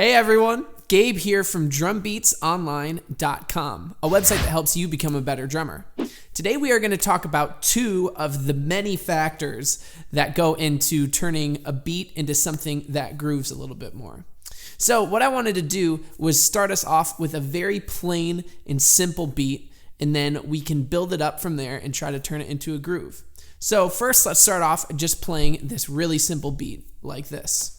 Hey everyone, Gabe here from drumbeatsonline.com, a website that helps you become a better drummer. Today we are going to talk about two of the many factors that go into turning a beat into something that grooves a little bit more. So what I wanted to do was start us off with a very plain and simple beat, and then we can build it up from there and try to turn it into a groove. So first, let's start off just playing this really simple beat like this.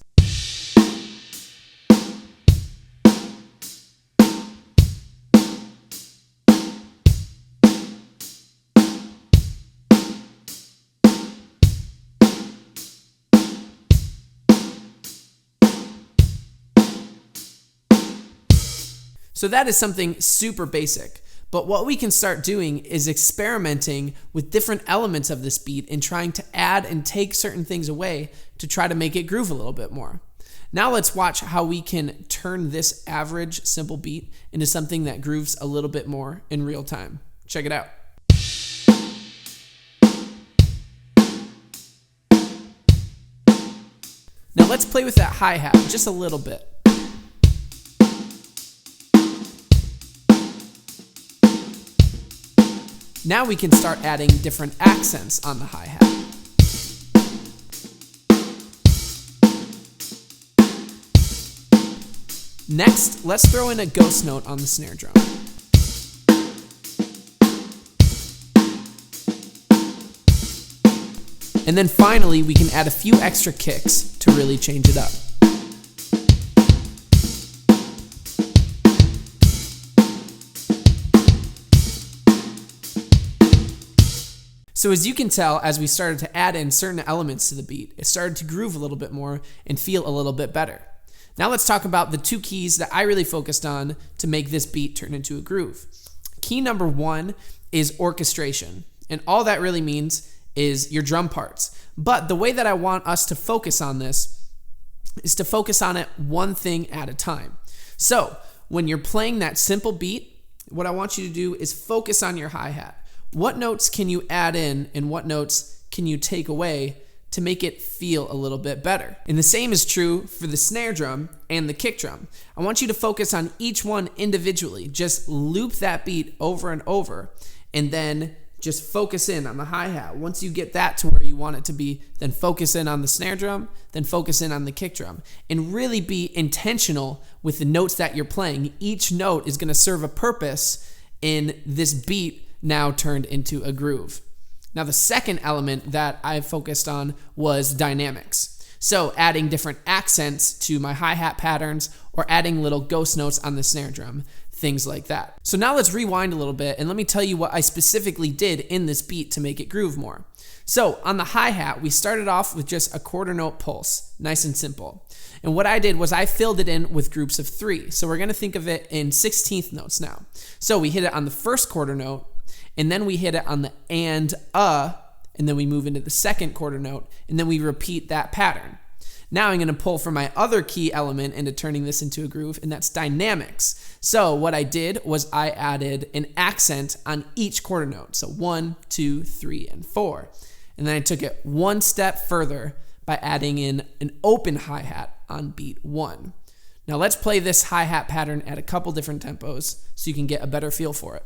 So that is something super basic, but what we can start doing is experimenting with different elements of this beat and trying to add and take certain things away to try to make it groove a little bit more. Now let's watch how we can turn this average simple beat into something that grooves a little bit more in real time. Check it out. Now let's play with that hi-hat just a little bit. Now we can start adding different accents on the hi-hat. Next, let's throw in a ghost note on the snare drum. And then finally, we can add a few extra kicks to really change it up. So as you can tell, as we started to add in certain elements to the beat, it started to groove a little bit more and feel a little bit better. Now let's talk about the two keys that I really focused on to make this beat turn into a groove. Key number one is orchestration, and all that really means is your drum parts. But the way that I want us to focus on this is to focus on it one thing at a time. So when you're playing that simple beat, what I want you to do is focus on your hi-hat. What notes can you add in and what notes can you take away to make it feel a little bit better? And the same is true for the snare drum and the kick drum. I want you to focus on each one individually. Just loop that beat over and over and then just focus in on the hi-hat. Once you get that to where you want it to be, then focus in on the snare drum, then focus in on the kick drum, and really be intentional with the notes that you're playing. Each note is going to serve a purpose in this beat now turned into a groove. Now the second element that I focused on was dynamics. So adding different accents to my hi-hat patterns or adding little ghost notes on the snare drum, things like that. So now let's rewind a little bit and let me tell you what I specifically did in this beat to make it groove more. So on the hi-hat, we started off with just a quarter note pulse, nice and simple. And what I did was I filled it in with groups of 3. So we're gonna think of it in 16th notes now. So we hit it on the first quarter note, and then we hit it on the and then we move into the second quarter note, and then we repeat that pattern. Now I'm going to pull from my other key element into turning this into a groove, and that's dynamics. So what I did was I added an accent on each quarter note. So 1, 2, 3, and 4. And then I took it one step further by adding in an open hi-hat on beat 1. Now let's play this hi-hat pattern at a couple different tempos so you can get a better feel for it.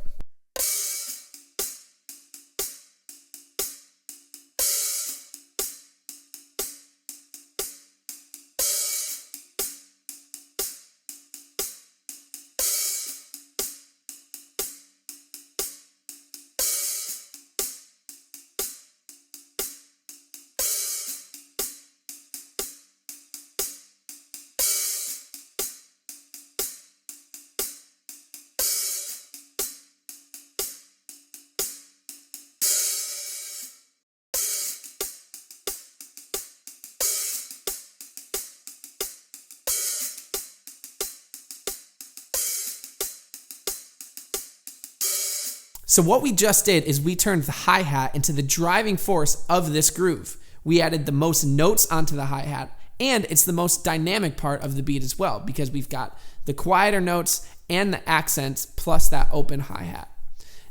So what we just did is we turned the hi-hat into the driving force of this groove. We added the most notes onto the hi-hat, and it's the most dynamic part of the beat as well because we've got the quieter notes and the accents plus that open hi-hat.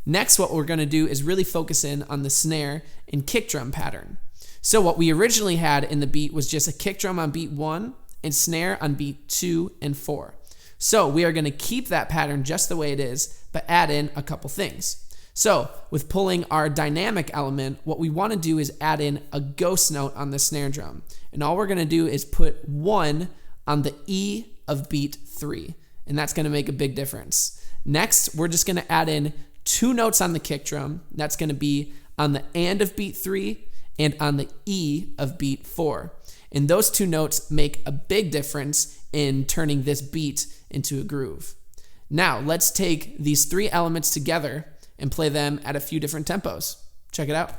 Next, what we're going to do is really focus in on the snare and kick drum pattern. So what we originally had in the beat was just a kick drum on beat 1, and snare on beat 2 and 4. So we are going to keep that pattern just the way it is, but add in a couple things. So with pulling our dynamic element, what we want to do is add in a ghost note on the snare drum. And all we're going to do is put 1 on the E of beat 3. And that's going to make a big difference. Next, we're just going to add in 2 notes on the kick drum. That's going to be on the and of beat 3 and on the E of beat 4. And those 2 notes make a big difference in turning this beat into a groove. Now, let's take these 3 elements together and play them at a few different tempos. Check it out.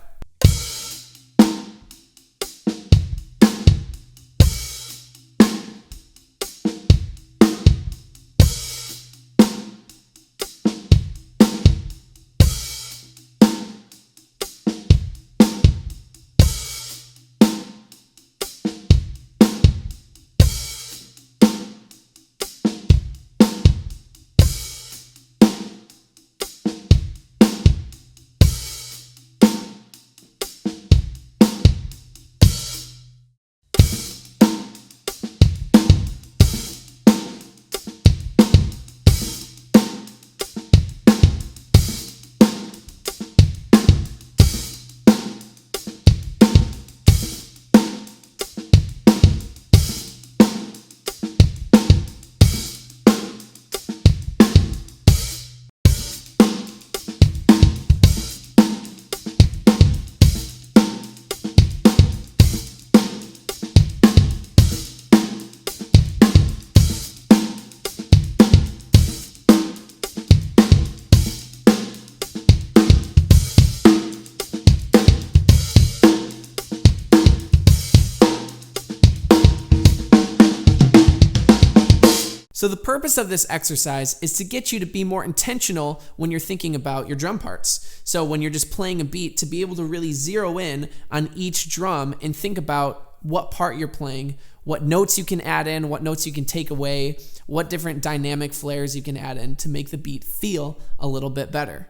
So the purpose of this exercise is to get you to be more intentional when you're thinking about your drum parts. So when you're just playing a beat, to be able to really zero in on each drum and think about what part you're playing, what notes you can add in, what notes you can take away, what different dynamic flares you can add in to make the beat feel a little bit better.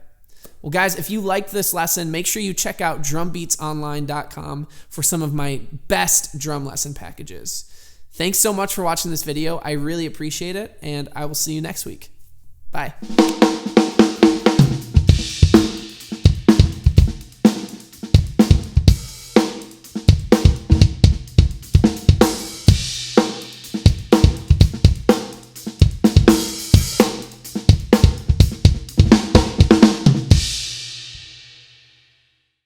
Well, guys, if you liked this lesson, make sure you check out drumbeatsonline.com for some of my best drum lesson packages. Thanks so much for watching this video. I really appreciate it, and I will see you next week. Bye.